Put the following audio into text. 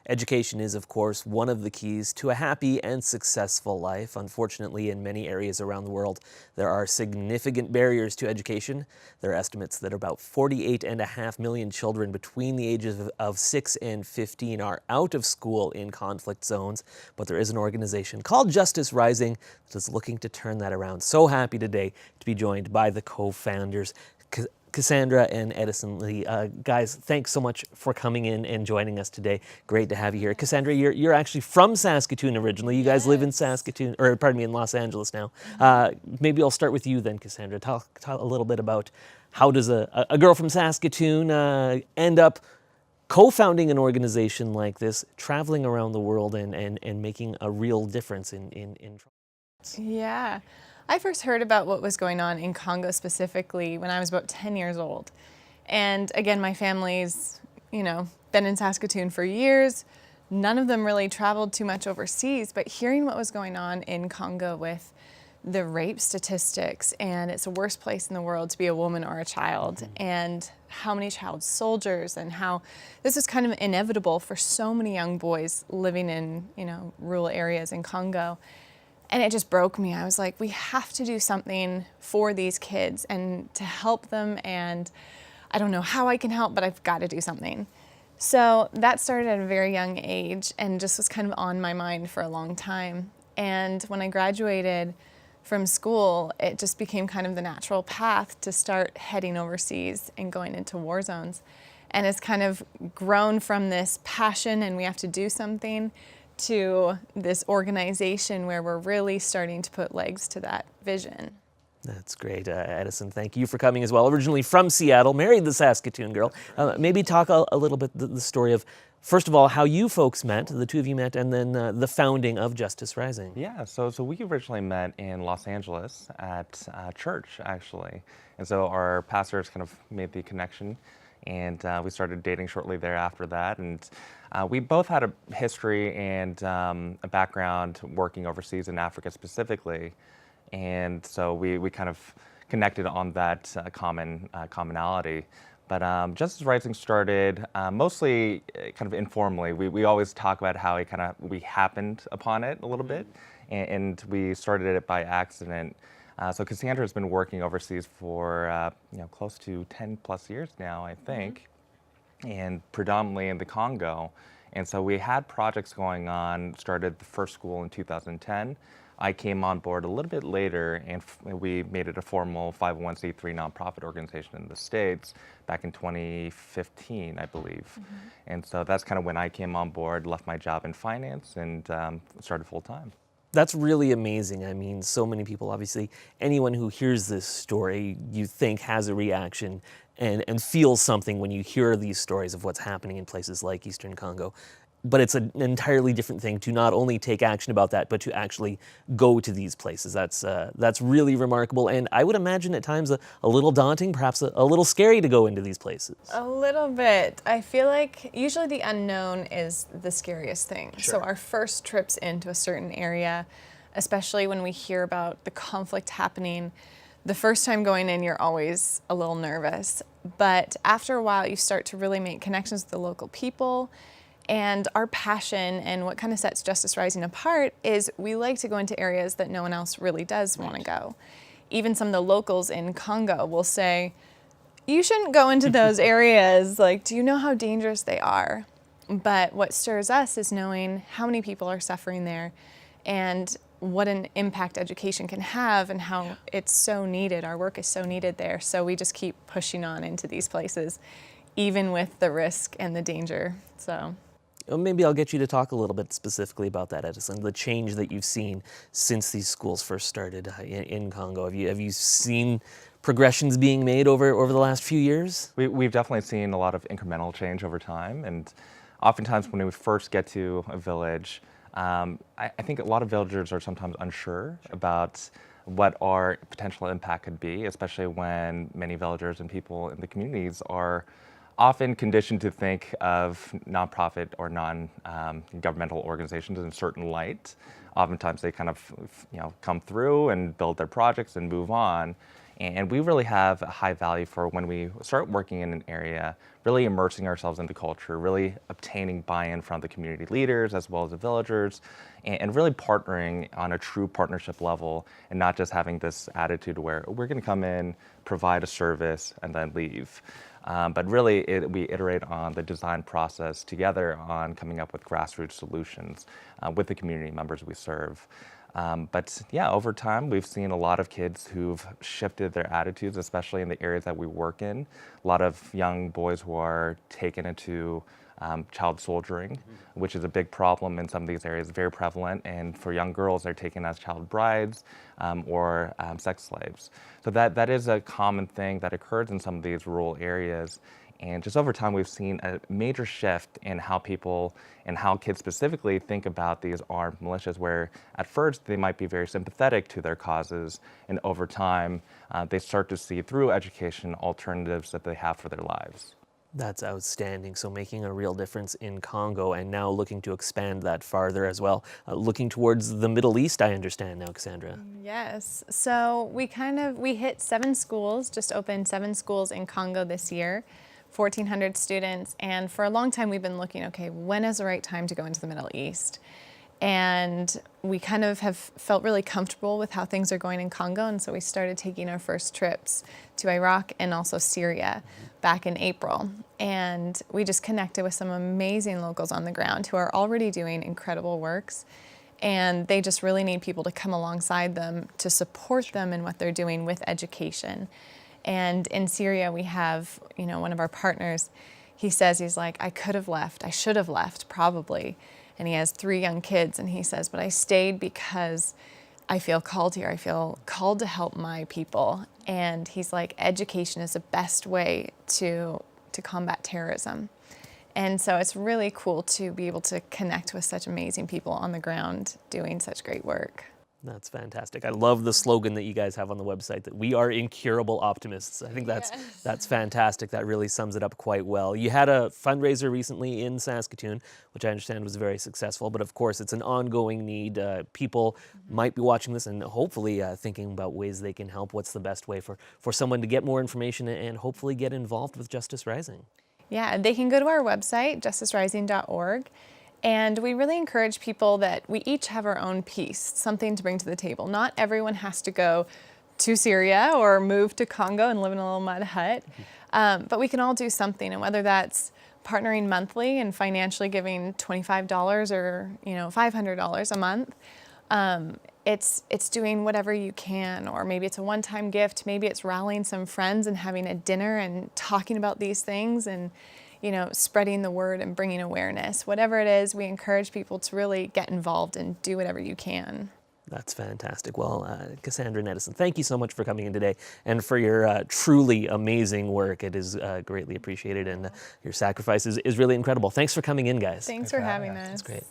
Education is, of course, one of the keys to a happy and successful life. Unfortunately, in many areas around the world, there are significant barriers to education. There are estimates that about 48.5 million children between the ages of 6 and 15 are out of school in conflict zones, but there is an organization called Justice Rising that is looking to turn that around. So happy today to be joined by the co-founders, Cassandra and Edison Lee. Guys, thanks so much for coming in and joining us today. Great to have you here. Cassandra, you're actually from Saskatoon originally. You guys live in Saskatoon, or pardon me, in Los Angeles now. Maybe I'll start with you then, Cassandra. Talk a little bit about how does a girl from Saskatoon end up co-founding an organization like this, traveling around the world and making a real difference in Yeah. I first heard about what was going on in Congo specifically when I was about 10 years old. And again, my family's, been in Saskatoon for years. None of them really traveled too much overseas, but hearing what was going on in Congo with the rape statistics, and it's the worst place in the world to be a woman or a child, and how many child soldiers, and how this is kind of inevitable for so many young boys living in, rural areas in Congo. And it just broke me. I was like, we have to do something for these kids and to help them. And I don't know how I can help, but I've got to do something. So that started at a very young age and just was kind of on my mind for a long time. And when I graduated from school, it just became kind of the natural path to start heading overseas and going into war zones. And it's kind of grown from this passion and we have to do something to this organization where we're really starting to put legs to that vision. That's great. Edison, thank you for coming as well. Originally from Seattle, married the Saskatoon girl. Maybe talk a little bit the story of, first of all, how you folks met, the two of you met, and then the founding of Justice Rising. Yeah, so we originally met in Los Angeles at church, actually. And so our pastors kind of made the connection, and we started dating shortly thereafter that. And we both had a history and a background working overseas in Africa specifically. And so we kind of connected on that commonality. But Justice Rising started mostly kind of informally. We always talk about how we happened upon it a little bit, and we started it by accident. So Cassandra has been working overseas for close to 10 plus years now, I think, and predominantly in the Congo. And so we had projects going on, started the first school in 2010. I came on board a little bit later, and we made it a formal 501c3 nonprofit organization in the States back in 2015, I believe. And so that's kind of when I came on board, left my job in finance, and started full time. That's really amazing. I mean, so many people, obviously, anyone who hears this story, you think has a reaction and feels something when you hear these stories of what's happening in places like Eastern Congo. But it's an entirely different thing to not only take action about that, but to actually go to these places. That's really remarkable. And I would imagine at times a little daunting, perhaps a little scary to go into these places. A little bit. I feel like usually the unknown is the scariest thing. Sure. So our first trips into a certain area, especially when we hear about the conflict happening, the first time going in, you're always a little nervous. But after a while, you start to really make connections with the local people. And our passion and what kind of sets Justice Rising apart is we like to go into areas that no one else really does want to go. Even some of the locals in Congo will say, you shouldn't go into those areas. Like, do you know how dangerous they are? But what stirs us is knowing how many people are suffering there and what an impact education can have and how it's so needed. Our work is so needed there. So we just keep pushing on into these places, even with the risk and the danger. So. Maybe I'll get you to talk a little bit specifically about that, Edison, the change that you've seen since these schools first started in Congo. Have you seen progressions being made over the last few years? We've definitely seen a lot of incremental change over time. And oftentimes when we first get to a village, I think a lot of villagers are sometimes unsure about what our potential impact could be, especially when many villagers and people in the communities are often conditioned to think of nonprofit or non-governmental organizations in a certain light. Oftentimes they kind of come through and build their projects and move on. And we really have a high value for when we start working in an area, really immersing ourselves in the culture, really obtaining buy-in from the community leaders as well as the villagers, and really partnering on a true partnership level and not just having this attitude where we're going to come in, provide a service, and then leave. But really, we iterate on the design process together on coming up with grassroots solutions with the community members we serve. But yeah, over time, we've seen a lot of kids who've shifted their attitudes, especially in the areas that we work in. A lot of young boys who are taken into child soldiering, which is a big problem in some of these areas, very prevalent. And for young girls, they're taken as child brides or sex slaves. So that is a common thing that occurs in some of these rural areas. And just over time, we've seen a major shift in how people and how kids specifically think about these armed militias, where at first they might be very sympathetic to their causes, and over time they start to see through education alternatives that they have for their lives. That's outstanding. So making a real difference in Congo and now looking to expand that farther as well. Looking towards the Middle East, I understand now, Cassandra. Yes. So we hit 7 schools, just opened 7 schools in Congo this year, 1,400 students. And for a long time, we've been looking, okay, when is the right time to go into the Middle East? And we kind of have felt really comfortable with how things are going in Congo. And so we started taking our first trips to Iraq and also Syria back in April. And we just connected with some amazing locals on the ground who are already doing incredible works. And they just really need people to come alongside them to support them in what they're doing with education. And in Syria, we have, one of our partners, he's like, I could have left, I should have left, probably. And he has 3 young kids, and he says, but I stayed because I feel called here. I feel called to help my people. And he's like, education is the best way to combat terrorism. And so it's really cool to be able to connect with such amazing people on the ground doing such great work. That's fantastic. I love the slogan that you guys have on the website, that we are incurable optimists. I think that's fantastic. That really sums it up quite well. You had a fundraiser recently in Saskatoon, which I understand was very successful, but of course it's an ongoing need. People might be watching this and hopefully thinking about ways they can help. What's the best way for someone to get more information and hopefully get involved with Justice Rising? Yeah, they can go to our website, justicerising.org. And we really encourage people that we each have our own piece, something to bring to the table. Not everyone has to go to Syria or move to Congo and live in a little mud hut, but we can all do something. And whether that's partnering monthly and financially giving $25 or $500 a month, it's doing whatever you can. Or maybe it's a one-time gift. Maybe it's rallying some friends and having a dinner and talking about these things and spreading the word and bringing awareness. Whatever it is, we encourage people to really get involved and do whatever you can. That's fantastic. Well, Cassandra and Edison, thank you so much for coming in today and for your truly amazing work. It is greatly appreciated, and your sacrifice is really incredible. Thanks for coming in, guys. Thanks for having us. That's great.